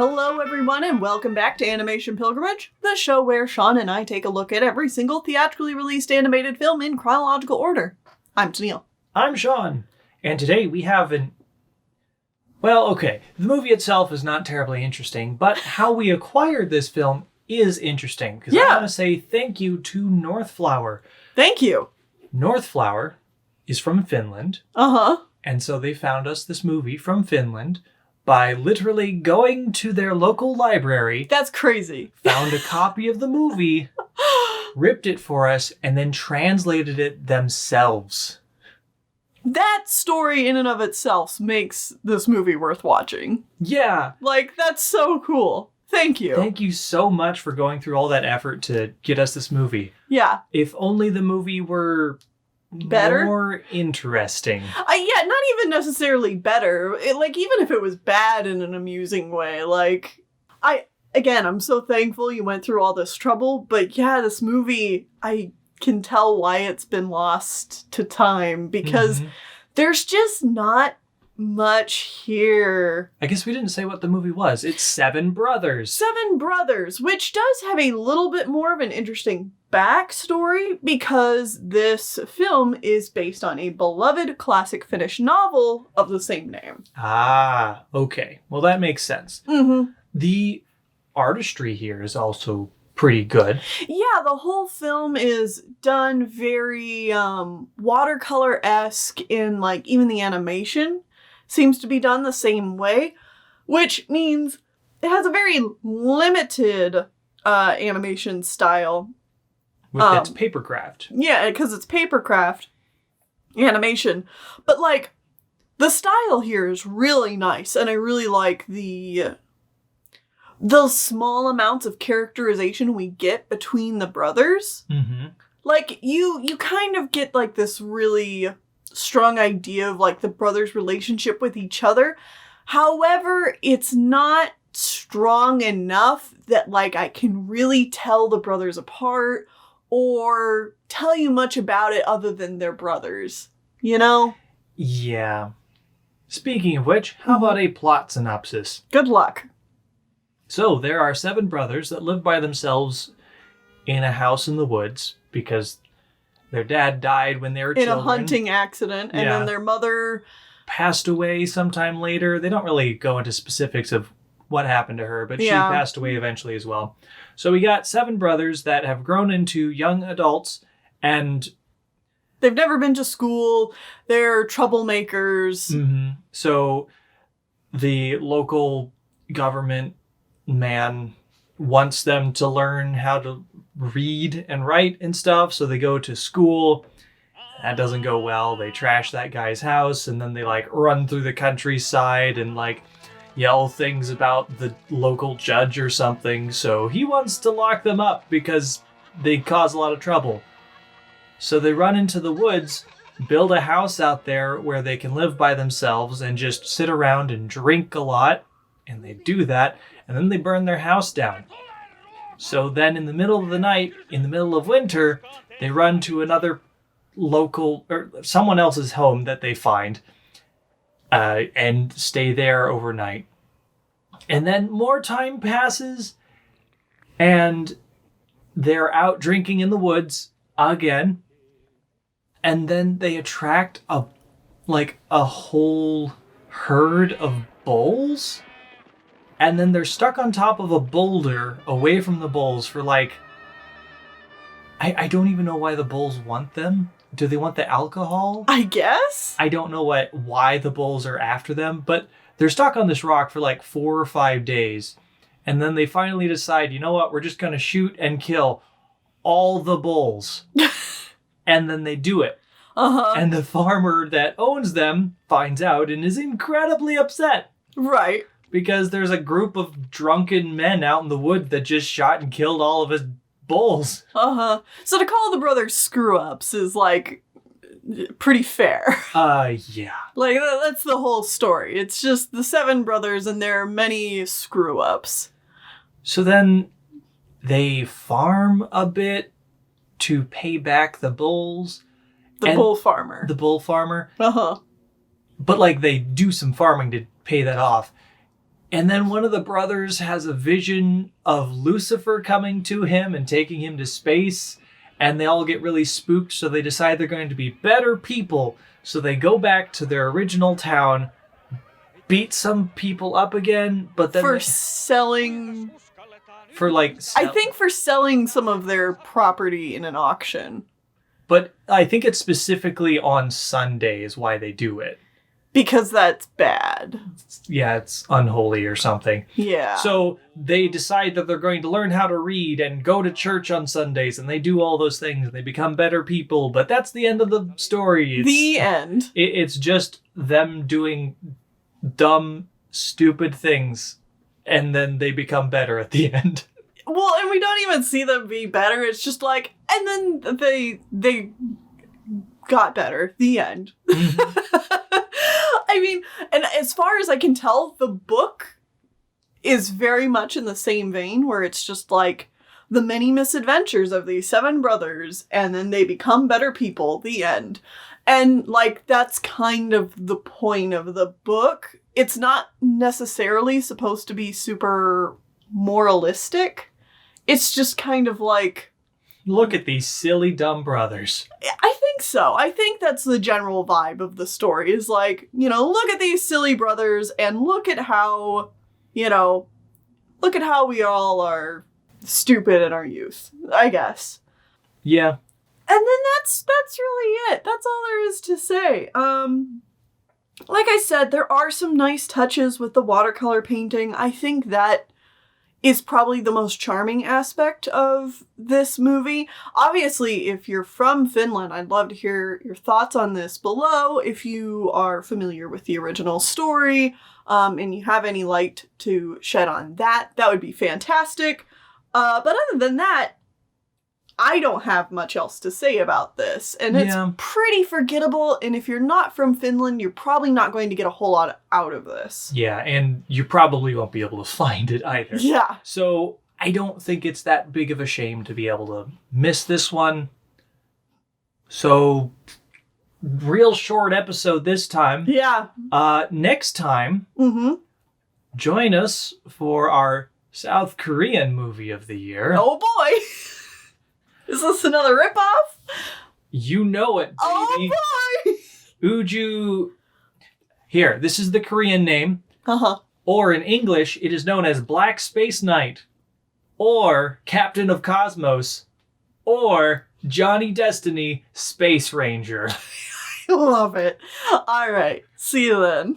Hello everyone and welcome back to Animation Pilgrimage, the show where Sean and I take a look at every single theatrically released animated film in chronological order. I'm Tennille. I'm Sean, and today we have the movie itself is not terribly interesting, but how we acquired this film is interesting, because I want to say thank you to Northflower. Thank you. Northflower is from Finland. Uh-huh. And so they found us this movie from Finland by literally going to their local library. That's crazy. Found a copy of the movie, ripped it for us, and then translated it themselves. That story in and of itself makes this movie worth watching. Yeah. Like, that's so cool. Thank you. Thank you so much for going through all that effort to get us this movie. Yeah. If only the movie were better, more interesting. Yeah, not even necessarily better. Even if it was bad in an amusing way. I'm so thankful you went through all this trouble. But yeah, this movie, I can tell why it's been lost to time. Because there's just not much here. I guess we didn't say what the movie was. It's Seven Brothers. Seven Brothers, which does have a little bit more of an interesting backstory because this film is based on a beloved classic Finnish novel of the same name. Ah, okay. Well, that makes sense. Mm-hmm. The artistry here is also pretty good. Yeah, the whole film is done very watercolor-esque in, even the animation seems to be done the same way, which means it has a very limited animation style. With its papercraft. Yeah, because it's papercraft animation. But, the style here is really nice, and I really like the small amounts of characterization we get between the brothers. Mm-hmm. You kind of get, this really strong idea of, the brothers' relationship with each other. However, it's not strong enough that, I can really tell the brothers apart or tell you much about it other than they're brothers, you know? Yeah. Speaking of which, how about a plot synopsis? Good luck. So, there are seven brothers that live by themselves in a house in the woods because their dad died when they were children. In a hunting accident, and then their mother passed away sometime later. They don't really go into specifics of what happened to her, but she passed away eventually as well. So we got seven brothers that have grown into young adults, and they've never been to school. They're troublemakers. Mm-hmm. So the local government man wants them to learn how to read and write and stuff, so they go to school. That doesn't go well. They trash that guy's house, and then they run through the countryside and yell things about the local judge or something. So he wants to lock them up because they cause a lot of trouble. So they run into the woods, build a house out there where they can live by themselves and just sit around and drink a lot. And they do that, and then they burn their house down. So then in the middle of the night, in the middle of winter, they run to another local, or someone else's home that they find, and stay there overnight. And then more time passes, and they're out drinking in the woods again. And then they attract a whole herd of bulls. And then they're stuck on top of a boulder away from the bulls for I don't even know why the bulls want them. Do they want the alcohol? I guess. I don't know why the bulls are after them, but they're stuck on this rock for 4 or 5 days. And then they finally decide, you know what, we're just going to shoot and kill all the bulls. And then they do it. Uh-huh. And the farmer that owns them finds out and is incredibly upset. Right. Because there's a group of drunken men out in the wood that just shot and killed all of his bulls. Uh-huh. So to call the brothers screw-ups is, pretty fair. Yeah. That's the whole story. It's just the seven brothers and there are many screw-ups. So then they farm a bit to pay back the bulls. The bull farmer. The bull farmer. Uh-huh. But they do some farming to pay that off. And then one of the brothers has a vision of Lucifer coming to him and taking him to space. And they all get really spooked, so they decide they're going to be better people. So they go back to their original town, beat some people up again, but then... selling... I think for selling some of their property in an auction. But I think it's specifically on Sunday is why they do it. Because that's bad. Yeah, it's unholy or something. Yeah. So they decide that they're going to learn how to read and go to church on Sundays, and they do all those things, and they become better people. But that's the end of the story. The end. It's just them doing dumb, stupid things, and then they become better at the end. Well, and we don't even see them be better. It's just like, and then they got better. The end. Mm-hmm. I mean, and as far as I can tell, the book is very much in the same vein, where it's just like the many misadventures of these 7 brothers, and then they become better people, the end. And like, that's kind of the point of the book. It's not necessarily supposed to be super moralistic. It's just kind of like, look at these silly, dumb brothers. I think so. I think that's the general vibe of the story, is like, look at these silly brothers and look at how we all are stupid in our youth, I guess. Yeah. And then that's really it. That's all there is to say. Like I said, there are some nice touches with the watercolor painting. I think that is probably the most charming aspect of this movie. Obviously, if you're from Finland, I'd love to hear your thoughts on this below. If you are familiar with the original story, and you have any light to shed on that, that would be fantastic. But other than that, I don't have much else to say about this. And it's pretty forgettable. And if you're not from Finland, you're probably not going to get a whole lot out of this. Yeah, and you probably won't be able to find it either. Yeah. So I don't think it's that big of a shame to be able to miss this one. So, real short episode this time. Yeah. Next time, join us for our South Korean movie of the year. Oh boy! Is this another ripoff? You know it, baby. Oh boy! Uju... Here, this is the Korean name. Uh-huh. Or in English, it is known as Black Space Knight. Or Captain of Cosmos. Or Johnny Destiny, Space Ranger. I love it. All right. See you then.